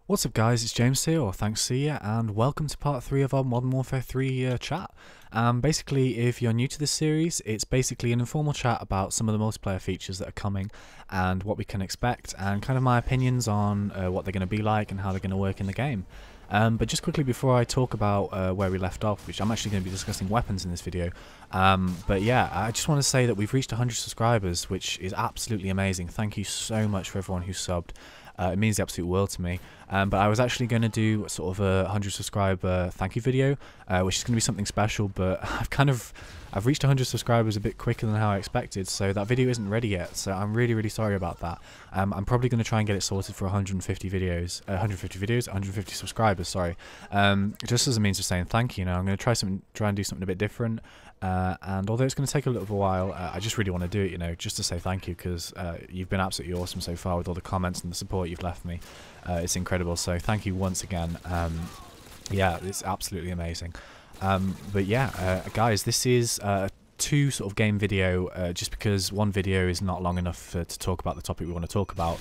What's up guys, it's James here, or ThnxCya, and welcome to part 3 of our Modern Warfare 3 chat. Basically, if you're new to this series, it's basically an informal chat about some of the multiplayer features that are coming and what we can expect, and kind of my opinions on what they're going to be like and how they're going to work in the game. But just quickly before I talk about where we left off, which I'm actually going to be discussing weapons in this video, but yeah, I just want to say that we've reached 100 subscribers, which is absolutely amazing. Thank you so much for everyone who subbed. It means the absolute world to me. But I was actually going to do sort of a 100 subscriber thank you video, which is going to be something special, but I've reached 100 subscribers a bit quicker than how I expected, so that video isn't ready yet, so I'm really sorry about that. I'm probably going to try and get it sorted for 150 videos, 150 subscribers, sorry. Just as a means of saying thank you, I'm going to try and do something a bit different. And although it's going to take a little while, I just really want to do it, just to say thank you, because you've been absolutely awesome so far with all the comments and the support you've left me. It's incredible, so thank you once again. Yeah, it's absolutely amazing. But yeah, guys, this is two sort of game video, just because one video is not long enough to talk about the topic we want to talk about.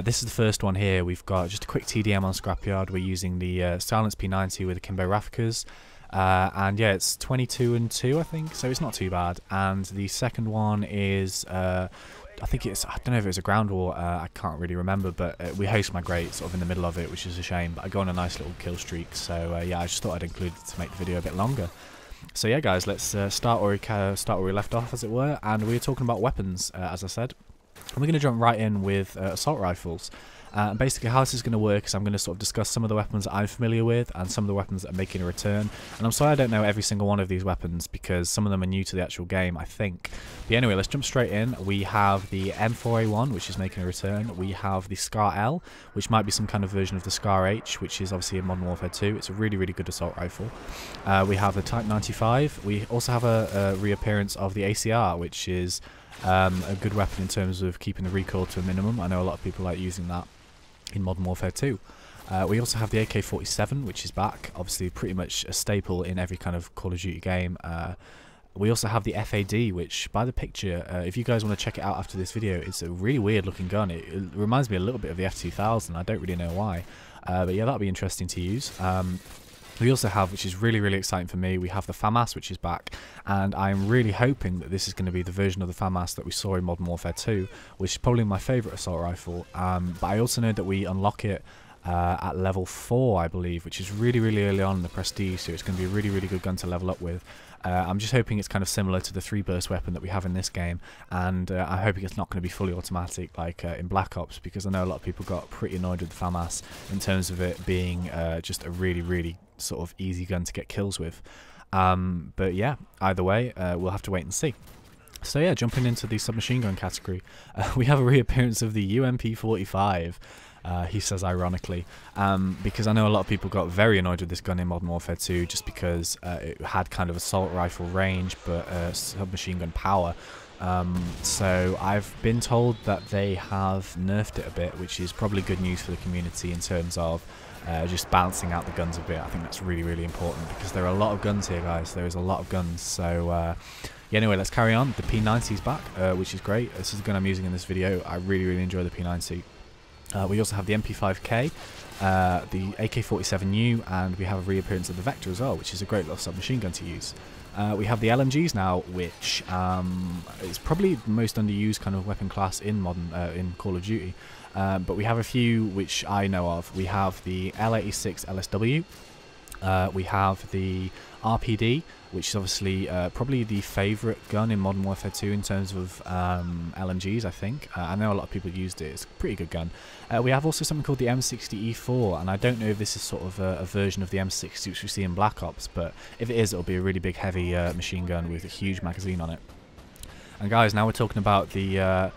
This is the first one here. We've got just a quick TDM on Scrapyard. We're using the Silence P90 with the Kimbo Rafficas. And yeah, it's 22 and 2, I think, so it's not too bad. And the second one is, I think it's, I don't know if it was a ground war, I can't really remember, but we host migrate sort of in the middle of it, which is a shame, but I go on a nice little kill streak, so yeah, I just thought I'd include it to make the video a bit longer. So yeah guys, let's start where we left off, as it were, and we're talking about weapons, as I said. And we're going to jump right in with assault rifles. And basically how this is going to work is I'm going to sort of discuss some of the weapons that I'm familiar with and some of the weapons that are making a return. And I'm sorry I don't know every single one of these weapons because some of them are new to the actual game, I think. But anyway, let's jump straight in. We have the M4A1, which is making a return. We have the Scar L, which might be some kind of version of the Scar H, which is obviously in Modern Warfare 2. It's a really good assault rifle. We have the Type 95. We also have a reappearance of the ACR, which is a good weapon in terms of keeping the recoil to a minimum. I know a lot of people like using that in Modern Warfare 2. We also have the AK-47, which is back, obviously pretty much a staple in every kind of Call of Duty game. We also have the FAD, which by the picture, if you guys want to check it out after this video, it's a really weird looking gun. It reminds me a little bit of the F2000, I don't really know why. But yeah, that'll be interesting to use. We also have, which is really exciting for me, we have the FAMAS, which is back, and I'm really hoping that this is going to be the version of the FAMAS that we saw in Modern Warfare 2, which is probably my favourite assault rifle. But I also know that we unlock it at level 4, I believe, which is really early on in the Prestige, so it's going to be a really good gun to level up with. I'm just hoping it's kind of similar to the 3-burst weapon that we have in this game, and I'm hoping it's not going to be fully automatic like in Black Ops, because I know a lot of people got pretty annoyed with the FAMAS in terms of it being just a really sort of easy gun to get kills with. But yeah, either way, we'll have to wait and see. So yeah, jumping into the submachine gun category, we have a reappearance of the UMP-45. He says ironically, because I know a lot of people got very annoyed with this gun in Modern Warfare 2 just because it had kind of assault rifle range but submachine gun power. So I've been told that they have nerfed it a bit, which is probably good news for the community in terms of just balancing out the guns a bit. I think that's really important because there are a lot of guns here, guys. There is a lot of guns. So yeah, anyway, let's carry on. The P90 is back, which is great. This is the gun I'm using in this video. I really enjoy the P90. We also have the MP5K, the AK-47U, and we have a reappearance of the Vector as well, which is a great little submachine gun to use. We have the LMGs now, which is probably the most underused kind of weapon class in in Call of Duty. But we have a few which I know of. We have the L86 LSW. We have the RPD, which is obviously probably the favourite gun in Modern Warfare 2 in terms of LMGs, I think. I know a lot of people used it. It's a pretty good gun. We have also something called the M60E4, and I don't know if this is sort of a version of the M60 which we see in Black Ops, but if it is, it'll be a really big heavy machine gun with a huge magazine on it. And guys, now we're talking about the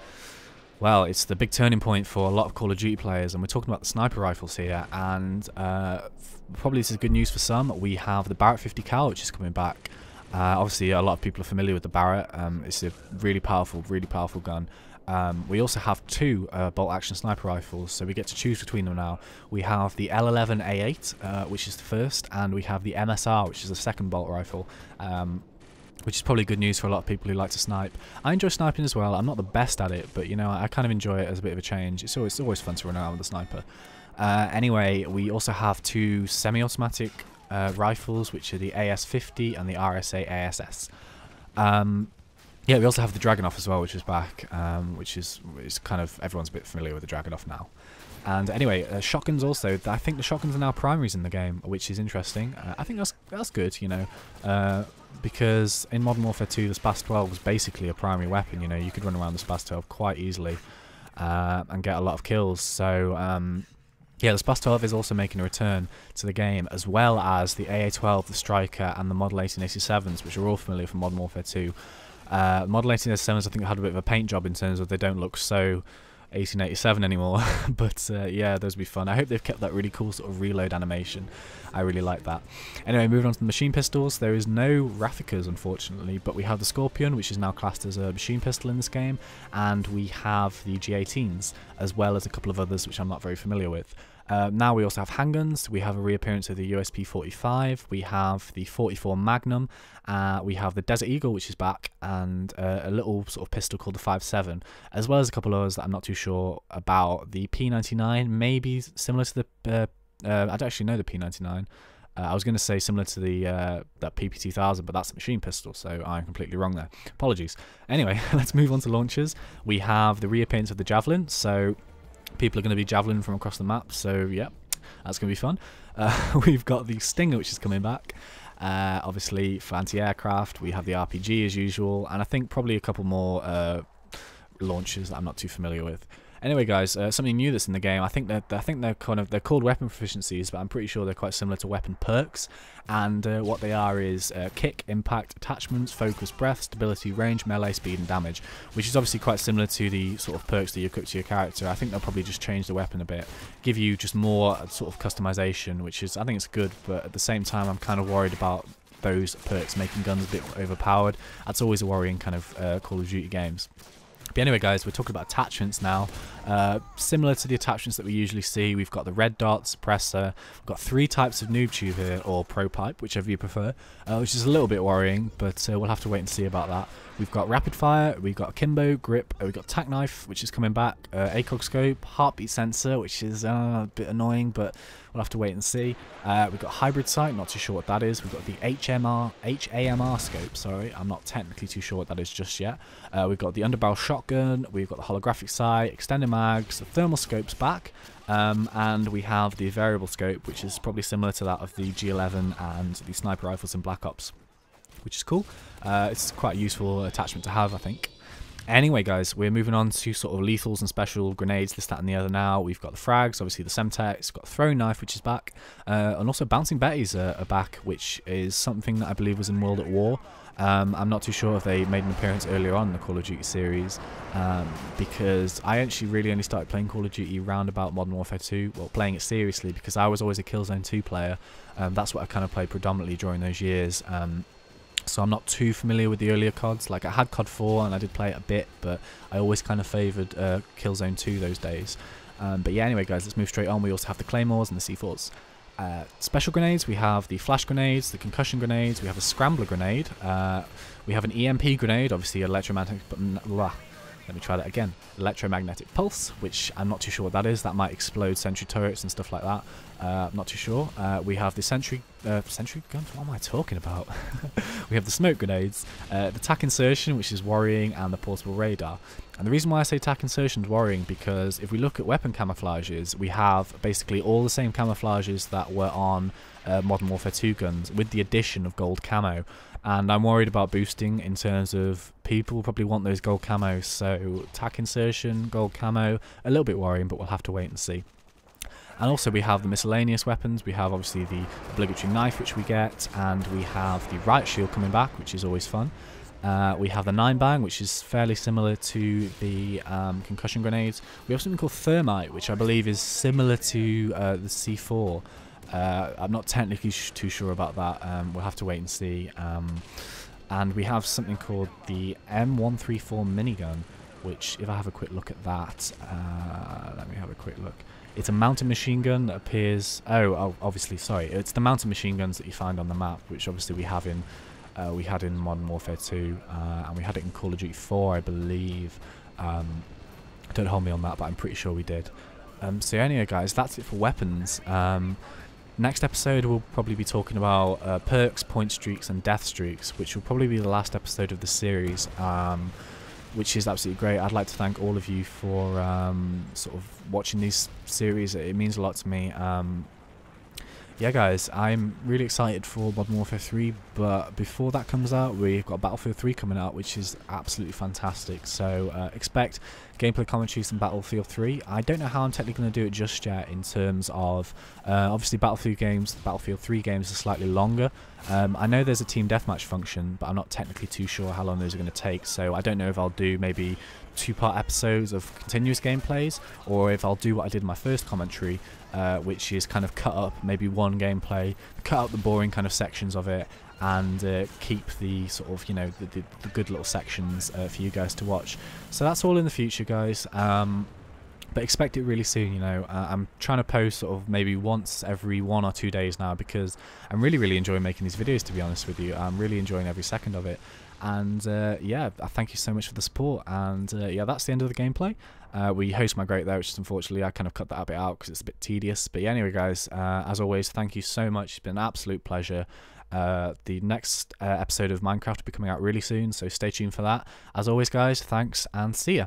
well, it's the big turning point for a lot of Call of Duty players, and we're talking about the sniper rifles here, and probably this is good news for some. We have the Barrett 50 cal, which is coming back. Obviously, a lot of people are familiar with the Barrett. It's a really powerful gun. We also have two bolt-action sniper rifles, so we get to choose between them now. We have the L11A8, which is the first, and we have the MSR, which is the second bolt rifle. Which is probably good news for a lot of people who like to snipe. I enjoy sniping as well. I'm not the best at it, but I kind of enjoy it as a bit of a change. It's always fun to run around with a sniper. Anyway, we also have 2 semi-automatic rifles, which are the AS-50 and the RSA ASS. Yeah, we also have the Dragunov as well, which is back, which is kind of, everyone's a bit familiar with the Dragunov now. And anyway, shotguns also. I think the shotguns are now primaries in the game, which is interesting. I think that's good, you know, because in Modern Warfare 2, the Spas 12 was basically a primary weapon. You know, you could run around the Spas 12 quite easily and get a lot of kills. So yeah, the Spas 12 is also making a return to the game, as well as the AA-12, the Striker, and the Model 1887s, which are all familiar from Modern Warfare 2. Model 1887s, I think, had a bit of a paint job in terms of they don't look so 1887 anymore, but yeah, those would be fun. I hope they've kept that really cool sort of reload animation. I really like that. Anyway, moving on to the machine pistols, there is no Rathikas, unfortunately, but we have the Scorpion, which is now classed as a machine pistol in this game, and we have the G18s, as well as a couple of others which I'm not very familiar with. Now we also have handguns. We have a reappearance of the USP-45, we have the 44 Magnum, we have the Desert Eagle, which is back, and a little sort of pistol called the 5.7, as well as a couple of others that I'm not too sure about. The P99, maybe similar to the I don't actually know the P99. I was going to say similar to the that PP2000, but that's a machine pistol, so I'm completely wrong there. Apologies. Anyway, let's move on to launchers. We have the reappearance of the Javelin, so people are going to be javelin from across the map, so yeah, that's going to be fun. We've got the Stinger, which is coming back. Obviously, for anti-aircraft, we have the RPG as usual, and I think probably a couple more launchers that I'm not too familiar with. Anyway, guys, something new that's in the game. I think they're called weapon proficiencies, but I'm pretty sure they're quite similar to weapon perks. And what they are is kick, impact, attachments, focus, breath, stability, range, melee, speed, and damage, which is obviously quite similar to the sort of perks that you equip to your character. I think they'll probably just change the weapon a bit, give you just more sort of customization, which is, I think it's good, but at the same time, I'm kind of worried about those perks making guns a bit overpowered. That's always a worrying kind of Call of Duty games. But anyway, guys, we're talking about attachments now. Similar to the attachments that we usually see, we've got the red dot, suppressor. We've got 3 types of noob tube here, or pro pipe, whichever you prefer, which is a little bit worrying, but we'll have to wait and see about that. We've got rapid fire, we've got akimbo, grip, we've got tac knife, which is coming back, ACOG scope, heartbeat sensor, which is a bit annoying, but we'll have to wait and see. We've got hybrid sight, not too sure what that is. We've got the HAMR scope, sorry, I'm not technically too sure what that is just yet. We've got the underbarrel shotgun, we've got the holographic sight, extended mags, the thermal scope's back, and we have the variable scope, which is probably similar to that of the G11 and the sniper rifles in Black Ops, which is cool. It's quite a useful attachment to have, I think. Anyway, guys, we're moving on to sort of lethals and special grenades, this, that, and the other now. We've got the frags, obviously the Semtex, we've got the throwing knife, which is back, and also bouncing betties are back, which is something that I believe was in World at War. I'm not too sure if they made an appearance earlier on in the Call of Duty series, because I actually really only started playing Call of Duty round about Modern Warfare 2, well, playing it seriously, because I was always a Killzone 2 player. That's what I kind of played predominantly during those years. So I'm not too familiar with the earlier CODs. Like, I had COD 4 and I did play it a bit, but I always kind of favoured Killzone 2 those days. But yeah, anyway, guys, let's move straight on. We also have the Claymores and the C4s. Special grenades, we have the flash grenades, the concussion grenades, we have a scrambler grenade, we have an EMP grenade, obviously electromagnetic, let me try that again, electromagnetic pulse, which I'm not too sure what that is. That might explode sentry turrets and stuff like that. I'm not too sure. We have the sentry guns, what am I talking about? We have the smoke grenades, the tac insertion, which is worrying, and the portable radar. And the reason why I say tac insertion is worrying, because if we look at weapon camouflages, we have basically all the same camouflages that were on Modern Warfare 2 guns, with the addition of gold camo. And I'm worried about boosting in terms of people probably want those gold camos, so tac insertion, gold camo, a little bit worrying, but we'll have to wait and see. And also we have the miscellaneous weapons. We have obviously the obligatory knife, which we get, and we have the riot shield coming back, which is always fun. We have the 9-bang, which is fairly similar to the concussion grenades. We have something called thermite, which I believe is similar to the C4. I'm not technically too sure about that. We'll have to wait and see. And we have something called the M134 minigun, which, if I have a quick look at that, let me have a quick look. It's a mounted machine gun that appears. Oh, obviously, sorry. It's the mounted machine guns that you find on the map, which obviously we have in. We had in Modern Warfare 2, and we had it in Call of Duty 4, I believe. Don't hold me on that, but I'm pretty sure we did. So anyway, guys, that's it for weapons. Next episode we'll probably be talking about perks, point streaks, and death streaks, which will probably be the last episode of the series, which is absolutely great. I'd like to thank all of you for sort of watching these series. It means a lot to me. Yeah, guys, I'm really excited for Modern Warfare 3, but before that comes out, we've got Battlefield 3 coming out, which is absolutely fantastic. So expect gameplay commentaries from Battlefield 3. I don't know how I'm technically going to do it just yet in terms of, obviously Battlefield 3 games are slightly longer. I know there's a team deathmatch function, but I'm not technically too sure how long those are going to take, so I don't know if I'll do maybe 2-part episodes of continuous gameplays, or if I'll do what I did in my first commentary, which is kind of cut up maybe one gameplay, cut out the boring kind of sections of it, and keep the sort of, you know, the good little sections for you guys to watch. So that's all in the future, guys. But expect it really soon, you know. I'm trying to post sort of maybe once every 1 or 2 days now, because I'm really enjoying making these videos, to be honest with you. I'm really enjoying every second of it. And yeah, thank you so much for the support. And yeah, that's the end of the gameplay. We host migrate there, which is unfortunately I kind of cut that a bit out because it's a bit tedious. But yeah, anyway, guys, as always, thank you so much. It's been an absolute pleasure. The next episode of Minecraft will be coming out really soon, so stay tuned for that. As always, guys, thanks and see ya.